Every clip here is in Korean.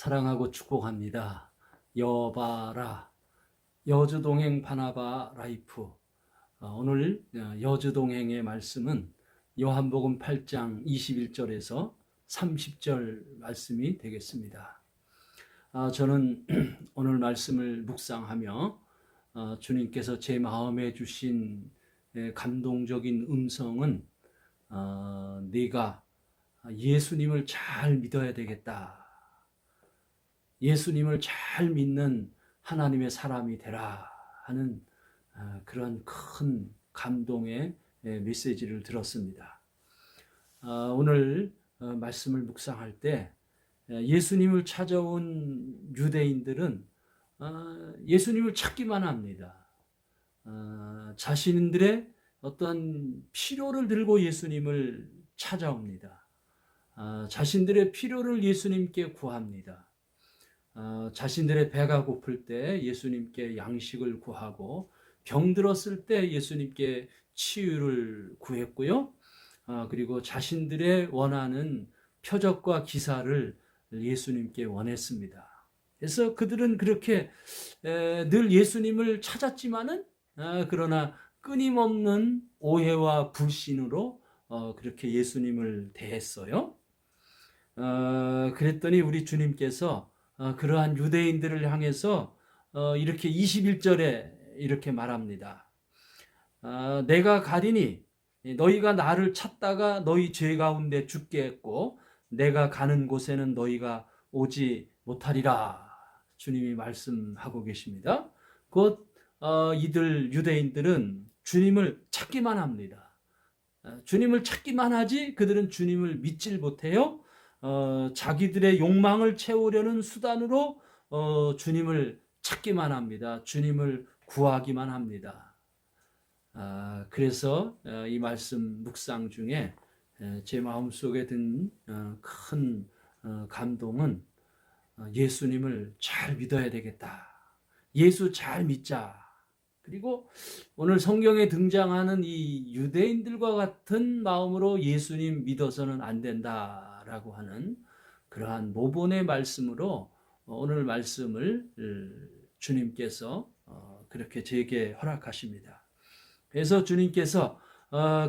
사랑하고 축복합니다. 여바라 여주동행 바나바 라이프. 오늘 여주동행의 말씀은 요한복음 8장 21절에서 30절 말씀이 되겠습니다. 저는 오늘 말씀을 묵상하며 주님께서 제 마음에 주신 감동적인 음성은 네가 예수님을 잘 믿어야 되겠다. 예수님을 잘 믿는 하나님의 사람이 되라 하는 그런 큰 감동의 메시지를 들었습니다. 오늘 말씀을 묵상할 때 예수님을 찾아온 유대인들은 예수님을 찾기만 합니다. 자신들의 어떤 필요를 들고 예수님을 찾아옵니다. 자신들의 필요를 예수님께 구합니다. 자신들의 배가 고플 때 예수님께 양식을 구하고 병들었을 때 예수님께 치유를 구했고요. 그리고 자신들의 원하는 표적과 기사를 예수님께 원했습니다. 그래서 그들은 그렇게 늘 예수님을 찾았지만은 그러나 끊임없는 오해와 불신으로 그렇게 예수님을 대했어요. 그랬더니 우리 주님께서 그러한 유대인들을 향해서 이렇게 21절에 이렇게 말합니다. 내가 가리니 너희가 나를 찾다가 너희 죄 가운데 죽게 했고 내가 가는 곳에는 너희가 오지 못하리라. 주님이 말씀하고 계십니다. 곧 이들 유대인들은 주님을 찾기만 합니다. 주님을 찾기만 하지 그들은 주님을 믿질 못해요. 자기들의 욕망을 채우려는 수단으로 주님을 찾기만 합니다. 주님을 구하기만 합니다. 그래서 이 말씀 묵상 중에 제 마음속에 든 큰 감동은 예수님을 잘 믿어야 되겠다. 예수 잘 믿자. 그리고 오늘 성경에 등장하는 이 유대인들과 같은 마음으로 예수님 믿어서는 안 된다라고 하는 그러한 모본의 말씀으로 오늘 말씀을 주님께서 그렇게 제게 허락하십니다. 그래서 주님께서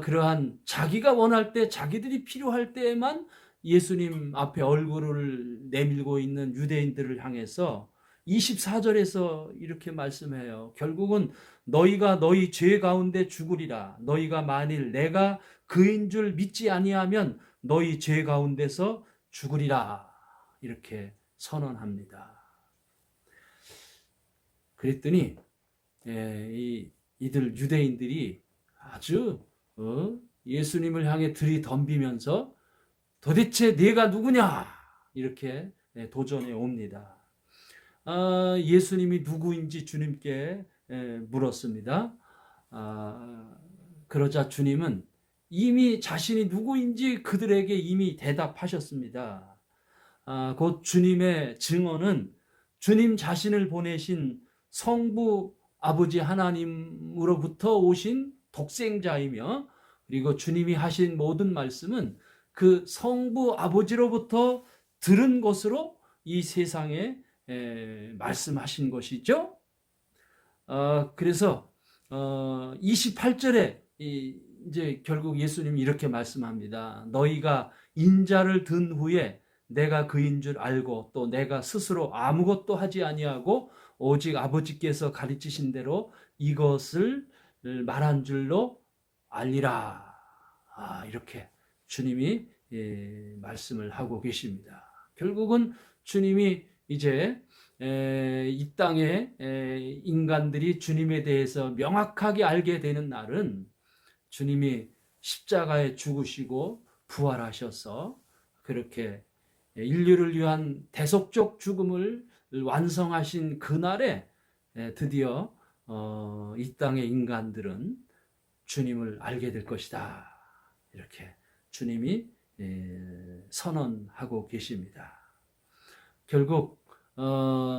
그러한 자기가 원할 때, 자기들이 필요할 때에만 예수님 앞에 얼굴을 내밀고 있는 유대인들을 향해서 24절에서 이렇게 말씀해요. 결국은 너희가 너희 죄 가운데 죽으리라. 너희가 만일 내가 그인 줄 믿지 아니하면 너희 죄 가운데서 죽으리라. 이렇게 선언합니다. 그랬더니 이들 유대인들이 아주 예수님을 향해 들이덤비면서 도대체 네가 누구냐? 이렇게 도전해 옵니다. 예수님이 누구인지 주님께 물었습니다. 그러자 주님은 이미 자신이 누구인지 그들에게 이미 대답하셨습니다. 곧 주님의 증언은 주님 자신을 보내신 성부 아버지 하나님으로부터 오신 독생자이며 그리고 주님이 하신 모든 말씀은 그 성부 아버지로부터 들은 것으로 이 세상에 말씀하신 것이죠. 그래서 28절에 이제 결국 예수님이 이렇게 말씀합니다. 너희가 인자를 든 후에 내가 그인 줄 알고 또 내가 스스로 아무것도 하지 아니하고 오직 아버지께서 가르치신 대로 이것을 말한 줄로 알리라. 이렇게 주님이 말씀을 하고 계십니다. 결국은 주님이 이제 이 땅에 인간들이 주님에 대해서 명확하게 알게 되는 날은 주님이 십자가에 죽으시고 부활하셔서 그렇게 인류를 위한 대속적 죽음을 완성하신 그날에 드디어 이 땅의 인간들은 주님을 알게 될 것이다. 이렇게 주님이 선언하고 계십니다. 결국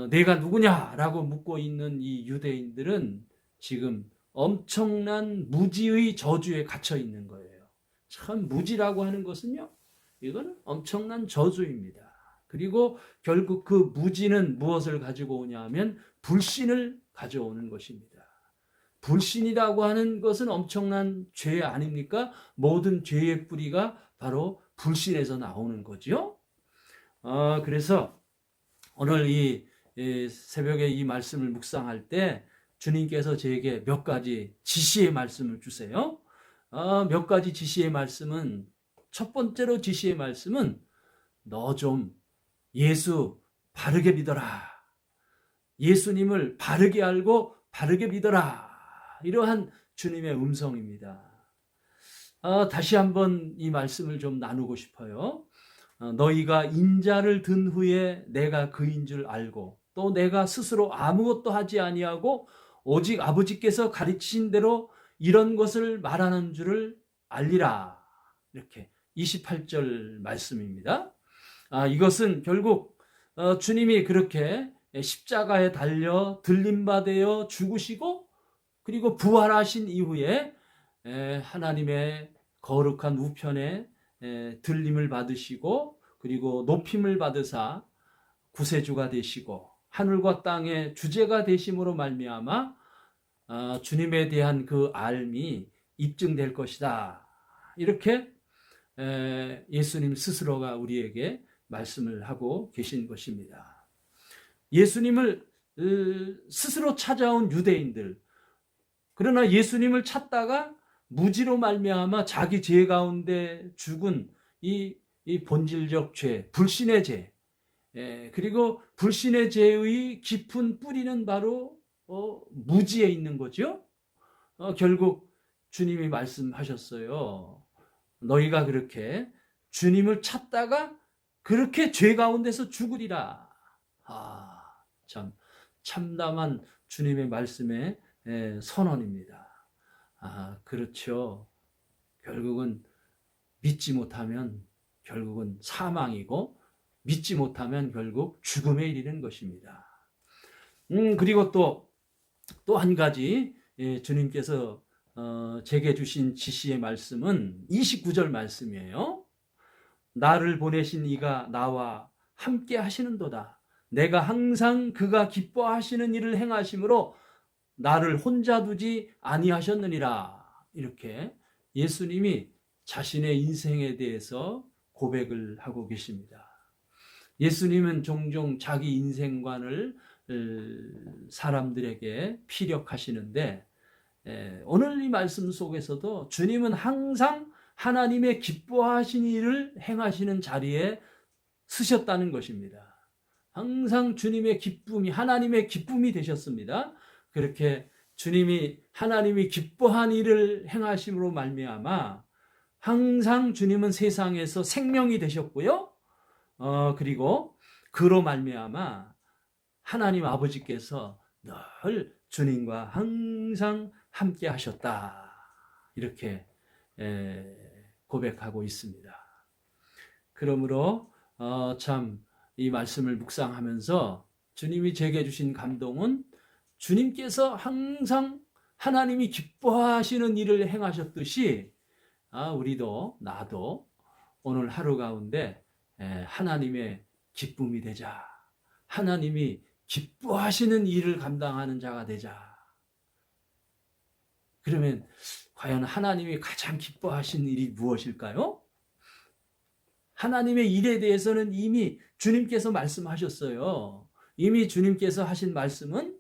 내가 누구냐라고 묻고 있는 이 유대인들은 지금 엄청난 무지의 저주에 갇혀 있는 거예요. 참 무지라고 하는 것은요, 이거는 엄청난 저주입니다. 그리고 결국 그 무지는 무엇을 가지고 오냐 하면 불신을 가져오는 것입니다. 불신이라고 하는 것은 엄청난 죄 아닙니까? 모든 죄의 뿌리가 바로 불신에서 나오는 거죠. 그래서 오늘 이 새벽에 이 말씀을 묵상할 때 주님께서 저에게 몇 가지 지시의 말씀을 주세요. 몇 가지 지시의 말씀은, 첫 번째로 지시의 말씀은 너 좀 예수 바르게 믿어라. 예수님을 바르게 알고 바르게 믿어라. 이러한 주님의 음성입니다. 다시 한번 이 말씀을 좀 나누고 싶어요. 너희가 인자를 든 후에 내가 그인 줄 알고 또 내가 스스로 아무것도 하지 아니하고 오직 아버지께서 가르치신 대로 이런 것을 말하는 줄을 알리라. 이렇게 28절 말씀입니다. 이것은 결국 주님이 그렇게 십자가에 달려 들림받아 죽으시고 그리고 부활하신 이후에 하나님의 거룩한 우편에 들림을 받으시고 그리고 높임을 받으사 구세주가 되시고 하늘과 땅의 주제가 되심으로 말미암아 주님에 대한 그 알미 입증될 것이다. 이렇게 예수님 스스로가 우리에게 말씀을 하고 계신 것입니다. 예수님을 스스로 찾아온 유대인들, 그러나 예수님을 찾다가 무지로 말미암아 자기 죄 가운데 죽은 이 본질적 죄, 불신의 죄, 그리고 불신의 죄의 깊은 뿌리는 바로 무지에 있는 거죠. 결국 주님이 말씀하셨어요. 너희가 그렇게 주님을 찾다가 그렇게 죄 가운데서 죽으리라. 참 참담한 주님의 말씀의 선언입니다. 그렇죠. 결국은 믿지 못하면 결국은 사망이고 믿지 못하면 결국 죽음에 이르는 것입니다. 그리고 또 한 가지 주님께서 제게 주신 지시의 말씀은 29절 말씀이에요. 나를 보내신 이가 나와 함께 하시는도다. 내가 항상 그가 기뻐하시는 일을 행하심으로 나를 혼자 두지 아니하셨느니라. 이렇게 예수님이 자신의 인생에 대해서 고백을 하고 계십니다. 예수님은 종종 자기 인생관을 사람들에게 피력하시는데 오늘 이 말씀 속에서도 주님은 항상 하나님의 기뻐하신 일을 행하시는 자리에 서셨다는 것입니다. 항상 주님의 기쁨이, 하나님의 기쁨이 되셨습니다. 그렇게 주님이 하나님이 기뻐한 일을 행하심으로 말미암아 항상 주님은 세상에서 생명이 되셨고요. 그리고 그로 말미암아 하나님 아버지께서 늘 주님과 항상 함께 하셨다. 이렇게 고백하고 있습니다. 그러므로 참 이 말씀을 묵상하면서 주님이 제게 주신 감동은 주님께서 항상 하나님이 기뻐하시는 일을 행하셨듯이 우리도 나도 오늘 하루 가운데 하나님의 기쁨이 되자. 하나님이 기뻐하시는 일을 감당하는 자가 되자. 그러면 과연 하나님이 가장 기뻐하시는 일이 무엇일까요? 하나님의 일에 대해서는 이미 주님께서 말씀하셨어요. 이미 주님께서 하신 말씀은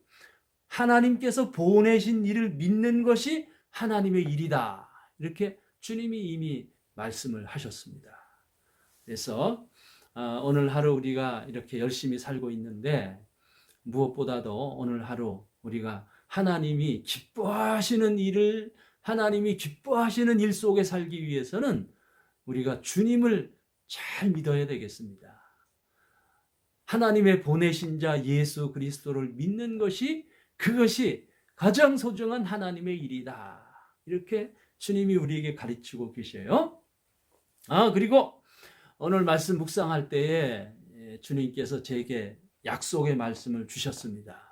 하나님께서 보내신 일을 믿는 것이 하나님의 일이다. 이렇게 주님이 이미 말씀을 하셨습니다. 그래서 오늘 하루 우리가 이렇게 열심히 살고 있는데 무엇보다도 오늘 하루 우리가 하나님이 기뻐하시는 일을, 하나님이 기뻐하시는 일 속에 살기 위해서는 우리가 주님을 잘 믿어야 되겠습니다. 하나님의 보내신 자 예수 그리스도를 믿는 것이, 그것이 가장 소중한 하나님의 일이다. 이렇게 주님이 우리에게 가르치고 계셔요. 그리고 오늘 말씀 묵상할 때에 주님께서 제게 약속의 말씀을 주셨습니다.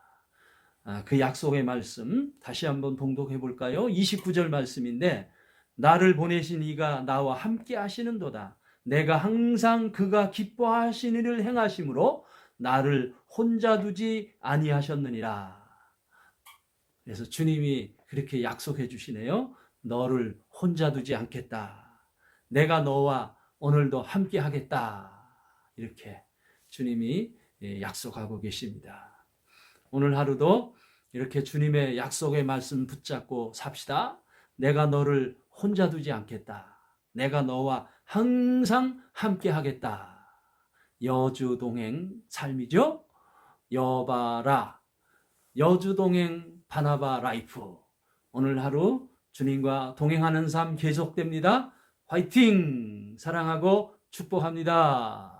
그 약속의 말씀 다시 한번 봉독해 볼까요? 29절 말씀인데 나를 보내신 이가 나와 함께 하시는도다. 내가 항상 그가 기뻐하시는 일을 행하심으로 나를 혼자 두지 아니하셨느니라. 그래서 주님이 그렇게 약속해 주시네요. 너를 혼자 두지 않겠다. 내가 너와 오늘도 함께 하겠다. 이렇게 주님이 약속하고 계십니다. 오늘 하루도 이렇게 주님의 약속의 말씀 붙잡고 삽시다. 내가 너를 혼자 두지 않겠다. 내가 너와 항상 함께 하겠다. 여주동행 삶이죠. 여바라, 여주동행 바나바 라이프. 오늘 하루 주님과 동행하는 삶 계속됩니다. 화이팅! 사랑하고 축복합니다.